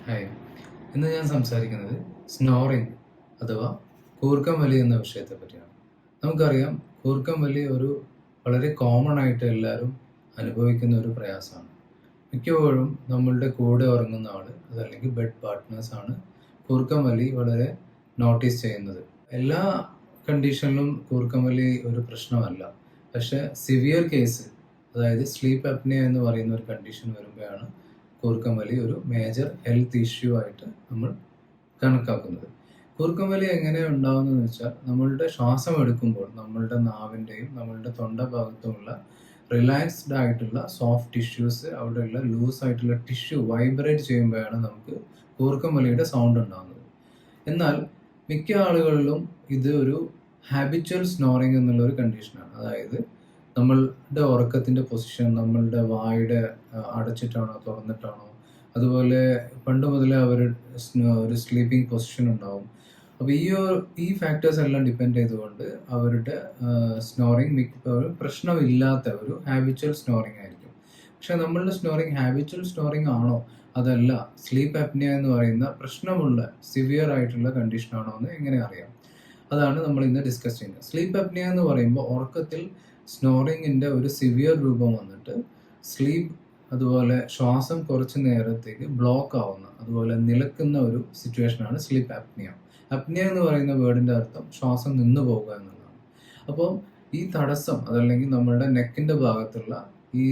Hi, ഇന്ന് ഞാൻ സംസാരിക്കുന്നത് സ്നോറിങ് അഥവാ കൂർക്കം വലി എന്ന വിഷയത്തെ പറ്റിയാണ്. നമുക്കറിയാം, കൂർക്കം വലി വളരെ കോമൺ ആയിട്ട് എല്ലാവരും അനുഭവിക്കുന്ന ഒരു പ്രയാസമാണ്. മിക്കപ്പോഴും നമ്മളുടെ കൂടെ ഉറങ്ങുന്ന ആൾ അതല്ലെങ്കിൽ ബെഡ് പാർട്ട്നേഴ്സാണ് കൂർക്കം വലി വളരെ നോട്ടീസ് ചെയ്യുന്നത്. എല്ലാ കണ്ടീഷനിലും കൂർക്കം വലി ഒരു പ്രശ്നമല്ല. പക്ഷേ സിവിയർ കേസ്, അതായത് സ്ലീപ്പ് അപ്നിയ എന്ന് പറയുന്ന ഒരു കണ്ടീഷൻ വരുമ്പോഴാണ് കൂർക്കം വലി ഒരു മേജർ ഹെൽത്ത് ഇഷ്യൂ ആയിട്ട് നമ്മൾ കണക്കാക്കുന്നത്. കൂർക്കം വലി എങ്ങനെ ഉണ്ടാകുന്നതെന്ന് വെച്ചാൽ, നമ്മളുടെ ശ്വാസം എടുക്കുമ്പോൾ നമ്മളുടെ നാവിൻ്റെയും നമ്മളുടെ തൊണ്ട ഭാഗത്തുമുള്ള റിലാക്സ്ഡ് ആയിട്ടുള്ള സോഫ്റ്റ് ടിഷ്യൂസ്, അവിടെയുള്ള ലൂസ് ആയിട്ടുള്ള ടിഷ്യൂ വൈബ്രേറ്റ് ചെയ്യുമ്പോഴാണ് നമുക്ക് കൂർക്കം വലിയുടെ സൗണ്ട് ഉണ്ടാകുന്നത്. എന്നാൽ മിക്ക ആളുകളിലും ഇത് ഒരു ഹാബിച്വൽ സ്നോറിങ് എന്നുള്ള ഒരു കണ്ടീഷനാണ്. അതായത് നമ്മളുടെ ഉറക്കത്തിൻ്റെ പൊസിഷൻ നമ്മളുടെ വായുടെ അടച്ചിട്ടാണോ തുറന്നിട്ടാണോ, അതുപോലെ പണ്ട് മുതലേ ഒരു സ്ലീപ്പിംഗ് പൊസിഷൻ ഉണ്ടാവും. അപ്പോൾ ഈ ഫാക്ടേഴ്സ് എല്ലാം ഡിപ്പെൻഡ് ചെയ്തുകൊണ്ട് അവരുടെ സ്നോറിങ് മിക്കപ്പോഴും പ്രശ്നമില്ലാത്ത ഒരു ഹാബിച്വൽ സ്നോറിങ് ആയിരിക്കും. പക്ഷെ നമ്മളുടെ സ്നോറിങ് ഹാബിച്വൽ സ്നോറിങ് ആണോ, അതല്ല സ്ലീപ്പ് അപ്നിയ എന്ന് പറയുന്ന പ്രശ്നമുള്ള സിവിയർ ആയിട്ടുള്ള കണ്ടീഷൻ ആണോ എന്ന് എങ്ങനെ അറിയാം? അതാണ് നമ്മൾ ഇന്ന് ഡിസ്കസ് ചെയ്യുന്നത്. സ്ലീപ്പ് അപ്നിയ എന്ന് പറയുമ്പോൾ ഉറക്കത്തിൽ സ്നോറിങ്ങിൻ്റെ ഒരു സിവിയർ രൂപം വന്നിട്ട് സ്ലീപ്പ്, അതുപോലെ ശ്വാസം കുറച്ച് നേരത്തേക്ക് ബ്ലോക്ക് ആവുന്ന, അതുപോലെ നിലക്കുന്ന ഒരു സിറ്റുവേഷനാണ് സ്ലീപ്പ് അപ്നിയ. അപ്നിയ എന്ന് പറയുന്ന വേർഡിൻ്റെ അർത്ഥം ശ്വാസം നിന്നു പോകുക എന്നുള്ളതാണ്. അപ്പോൾ ഈ തടസ്സം, അതല്ലെങ്കിൽ നമ്മളുടെ നെക്കിൻ്റെ ഭാഗത്തുള്ള ഈ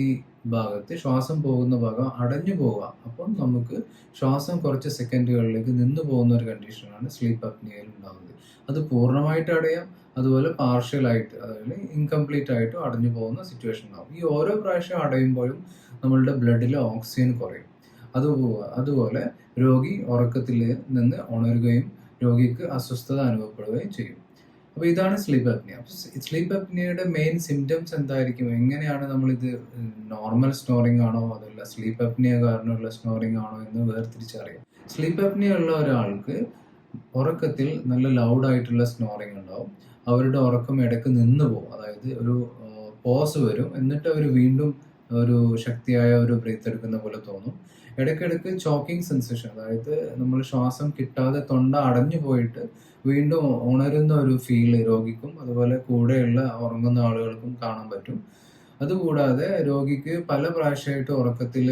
ഭാഗത്ത് ശ്വാസം പോകുന്ന ഭാഗം അടഞ്ഞു പോവുക. അപ്പം നമുക്ക് ശ്വാസം കുറച്ച് സെക്കൻഡുകളിലേക്ക് നിന്നു പോകുന്ന ഒരു കണ്ടീഷനാണ് സ്ലീപ്പ് അപ്നിയയിൽ ഉണ്ടാകുന്നത്. അത് പൂർണ്ണമായിട്ട് അടയാം, അതുപോലെ പാർഷ്യലായിട്ട്, അതായത് ഇൻകംപ്ലീറ്റ് ആയിട്ടും അടഞ്ഞു പോകുന്ന സിറ്റുവേഷൻ ഉണ്ടാകും. ഈ ഓരോ പ്രാവശ്യം അടയുമ്പോഴും നമ്മളുടെ ബ്ലഡിലെ ഓക്സിജൻ കുറയും. അതുപോലെ രോഗി ഉറക്കത്തിൽ നിന്ന് ഉണരുകയും രോഗിക്ക് അസ്വസ്ഥത അനുഭവപ്പെടുകയും ചെയ്യും. അപ്പോൾ ഇതാണ് സ്ലീപ്പ് അപ്നിയ. സ്ലീപ്പ് അപ്നിയയുടെ മെയിൻ സിംറ്റംസ് എന്തായിരിക്കും? എങ്ങനെയാണ് നമ്മളിത് നോർമൽ സ്നോറിംഗ് ആണോ അതല്ല സ്ലീപ്പ് അപ്നിയ കാരണമുള്ള സ്നോറിംഗ് ആണോ എന്ന് വേർതിരിച്ചറിയാം. സ്ലീപ്പ് അപ്നിയ ഉള്ള ഒരാൾക്ക് ഉറക്കത്തിൽ നല്ല ലൗഡായിട്ടുള്ള സ്നോറിംഗ് ഉണ്ടാവും. അവരുടെ ഉറക്കം ഇടയ്ക്ക് നിന്ന് പോകും. അതായത് ഒരു പോസ് വരും, എന്നിട്ട് അവർ വീണ്ടും ഒരു ശക്തിയായ ഒരു ബ്രീത്ത് എടുക്കുന്ന പോലെ തോന്നും. ഇടയ്ക്കിടയ്ക്ക് ചോക്കിംഗ് സെൻസേഷൻ, അതായത് നമ്മൾ ശ്വാസം കിട്ടാതെ തൊണ്ട അടഞ്ഞു പോയിട്ട് വീണ്ടും ഉണരുന്ന ഒരു ഫീല് രോഗിക്കും അതുപോലെ കൂടെയുള്ള ഉറങ്ങുന്ന ആളുകൾക്കും കാണാൻ പറ്റും. അതുകൂടാതെ രോഗിക്ക് പല പ്രാവശ്യമായിട്ട് ഉറക്കത്തിൽ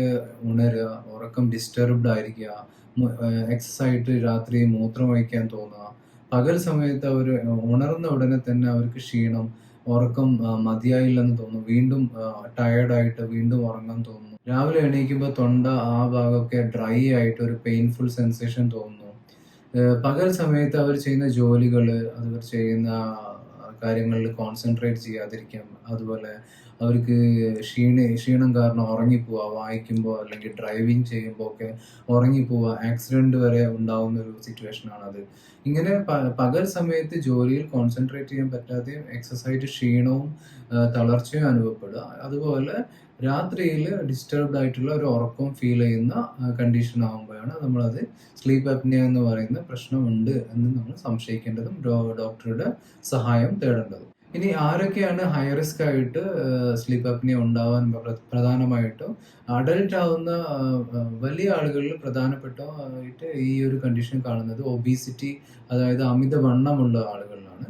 ഉണരുക, ഉറക്കം ഡിസ്റ്റർബ്ഡ് ആയിരിക്കുക, എക്സസ് ആയിട്ട് രാത്രി മൂത്രമൊഴിക്കാൻ തോന്നുക, പകൽ സമയത്ത് അവർ ഉണർന്ന ഉടനെ തന്നെ അവർക്ക് ക്ഷീണം, ഉറക്കം മതിയായില്ലെന്ന് തോന്നും, വീണ്ടും ടയേർഡായിട്ട് വീണ്ടും ഉറങ്ങാൻ തോന്നുന്നു, രാവിലെ എണീക്കുമ്പോൾ തൊണ്ട ആ ഭാഗമൊക്കെ ഡ്രൈ ആയിട്ട് ഒരു പെയിൻഫുൾ സെൻസേഷൻ തോന്നുന്നു. പകൽ സമയത്ത് അവർ ചെയ്യുന്ന ജോലികൾ, അവർ ചെയ്യുന്ന കാര്യങ്ങളിൽ കോൺസെൻട്രേറ്റ് ചെയ്യാതിരിക്കാം. അതുപോലെ അവർക്ക് ക്ഷീണം കാരണം ഉറങ്ങിപ്പോവുക, വായിക്കുമ്പോൾ അല്ലെങ്കിൽ ഡ്രൈവിംഗ് ചെയ്യുമ്പോൾ ഒക്കെ ഉറങ്ങിപ്പോവുക, ആക്സിഡൻറ്റ് വരെ ഉണ്ടാവുന്ന ഒരു സിറ്റുവേഷനാണത്. ഇങ്ങനെ പകൽ സമയത്ത് ജോലിയിൽ കോൺസെൻട്രേറ്റ് ചെയ്യാൻ പറ്റാതെയും എക്സസൈസ് ക്ഷീണവും തളർച്ചയും അനുഭവപ്പെടുക. അതുപോലെ രാത്രിയിൽ ഡിസ്റ്റർബ്ഡ് ആയിട്ടുള്ള ഒരു ഉറക്കം ഫീൽ ചെയ്യുന്ന കണ്ടീഷൻ ആകുമ്പോഴാണ് നമ്മളത് സ്ലീപ്പ് അപ്നിയ എന്ന് പറയുന്ന പ്രശ്നമുണ്ട് എന്ന് നമ്മൾ സംശയിക്കേണ്ടതും ഡോക്ടറുടെ സഹായം തേടേണ്ടതും. ഇനി ആരൊക്കെയാണ് ഹൈ റിസ്ക് ആയിട്ട് സ്ലീപ്പ് അപ്നിയ ഉണ്ടാവാൻ പ്രധാനമായിട്ടും അഡൽട്ട് ആവുന്ന വലിയ ആളുകളിൽ പ്രധാനപ്പെട്ട ഈ ഒരു കണ്ടീഷൻ കാണുന്നത് ഒബീസിറ്റി, അതായത് അമിതവണ്ണമുള്ള ആളുകളിലാണ്.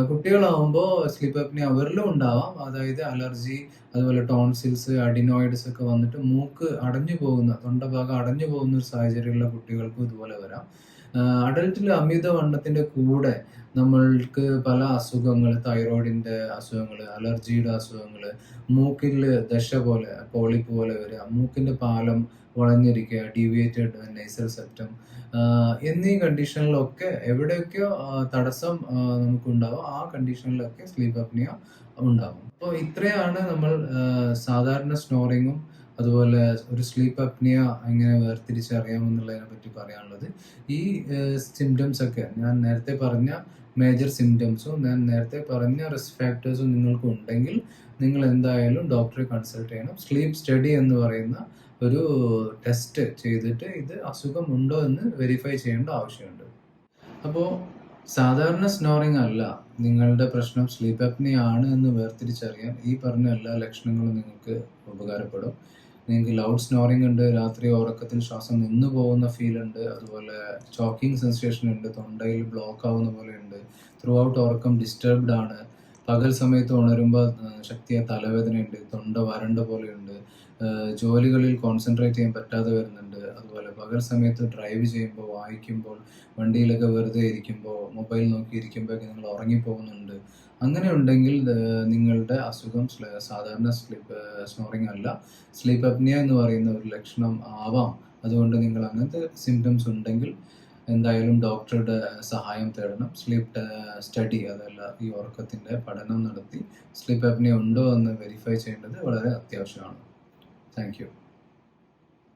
കുട്ടികളാവുമ്പോൾ സ്ലീപ്പ് അപ്നിയ അവരിലും ഉണ്ടാവാം. അതായത് അലർജി, അതുപോലെ ടോൺസിൽസ്, അഡിനോയിഡ്സ് ഒക്കെ വന്നിട്ട് മൂക്ക് അടഞ്ഞു പോകുന്ന, തൊണ്ടഭാഗം അടഞ്ഞു പോകുന്ന ഒരു സാഹചര്യമുള്ള കുട്ടികൾക്കും ഇതുപോലെ വരാം. അഡൽട്ടിൽ അമിതവണ്ണത്തിൻ്റെ കൂടെ നമ്മൾക്ക് പല അസുഖങ്ങൾ, തൈറോയിഡിൻ്റെ അസുഖങ്ങൾ, അലർജിയുടെ അസുഖങ്ങൾ, മൂക്കിൽ ദശ പോലെ പോളിപ്പ് പോലെ വരിക, മൂക്കിൻ്റെ പാലം വളഞ്ഞിരിക്കുക, ഡീവിയേറ്റഡ് നേസൽ സെപ്റ്റം എന്നീ കണ്ടീഷനിലൊക്കെ എവിടെയൊക്കെയോ തടസ്സം നമുക്കുണ്ടാവും, ആ കണ്ടീഷനിലൊക്കെ സ്ലീപ്പ് അപ്നിയ ഉണ്ടാകും. അപ്പോൾ ഇത്രയാണ് നമ്മൾ സാധാരണ സ്നോറിങ്ങും അതുപോലെ ഒരു സ്ലീപ്പ് അപ്നിയ എങ്ങനെ വേർതിരിച്ചറിയാമെന്നുള്ളതിനെ പറ്റി പറയാനുള്ളത്. ഈ സിംറ്റംസ് ഒക്കെ ഞാൻ നേരത്തെ പറഞ്ഞ മേജർ സിംറ്റംസും ഞാൻ നേരത്തെ പറഞ്ഞ റിസ്ക് ഫാക്ടേഴ്സും നിങ്ങൾക്ക് ഉണ്ടെങ്കിൽ നിങ്ങൾ എന്തായാലും ഡോക്ടറെ കൺസൾട്ട് ചെയ്യണം. സ്ലീപ്പ് സ്റ്റഡി എന്ന് പറയുന്ന ഒരു ടെസ്റ്റ് ചെയ്തിട്ട് ഇത് അസുഖമുണ്ടോ എന്ന് വെരിഫൈ ചെയ്യേണ്ട ആവശ്യമുണ്ട്. അപ്പോൾ സാധാരണ സ്നോറിങ് അല്ല നിങ്ങളുടെ പ്രശ്നം, സ്ലീപ്പ് അപ്നിയ ആണ് എന്ന് വേർതിരിച്ചറിയാൻ ഈ പറഞ്ഞ എല്ലാ ലക്ഷണങ്ങളും നിങ്ങൾക്ക് ഉപകാരപ്പെടും. നിങ്ങൾക്ക് ലൗഡ് സ്നോറിംഗ് ഉണ്ട്, രാത്രി ഉറക്കത്തിൽ ശ്വാസം നിന്നു പോകുന്ന ഫീൽ ഉണ്ട്, അതുപോലെ ചോക്കിംഗ് സെൻസേഷൻ ഉണ്ട്, തൊണ്ടയിൽ ബ്ലോക്ക് ആവുന്ന പോലെ ഉണ്ട്, ത്രൂ ഔട്ട് ഉറക്കം ഡിസ്റ്റർബ്ഡ് ആണ്, പകൽ സമയത്ത് ഉണരുമ്പോൾ ശക്തിയായ തലവേദനയുണ്ട്, തൊണ്ട വരണ്ട പോലെയുണ്ട്, ജോലികളിൽ കോൺസെൻട്രേറ്റ് ചെയ്യാൻ പറ്റാതെ വരുന്നുണ്ട്, അതുപോലെ പകൽ സമയത്ത് ഡ്രൈവ് ചെയ്യുമ്പോൾ, വായിക്കുമ്പോൾ, വണ്ടിയിലൊക്കെ വെറുതെ ഇരിക്കുമ്പോൾ, മൊബൈൽ നോക്കിയിരിക്കുമ്പോഴൊക്കെ നിങ്ങൾ ഉറങ്ങിപ്പോകുന്നുണ്ട്. അങ്ങനെ ഉണ്ടെങ്കിൽ നിങ്ങളുടെ അസുഖം സാധാരണ സ്നോറിംഗ് അല്ല, സ്ലീപ്പ് അപ്നിയ എന്ന് പറയുന്ന ഒരു ലക്ഷണം ആവാം. അതുകൊണ്ട് നിങ്ങൾ അങ്ങനത്തെ സിംറ്റംസ് ഉണ്ടെങ്കിൽ എന്തായാലും ഡോക്ടറുടെ സഹായം തേടണം. സ്ലീപ്പ് സ്റ്റഡി, അതല്ല ഈ ഉറക്കത്തിൻ്റെ പഠനം നടത്തി സ്ലീപ്പ് അപ്നിയ ഉണ്ടോ എന്ന് വെരിഫൈ ചെയ്യേണ്ടത് വളരെ അത്യാവശ്യമാണ്. Thank you.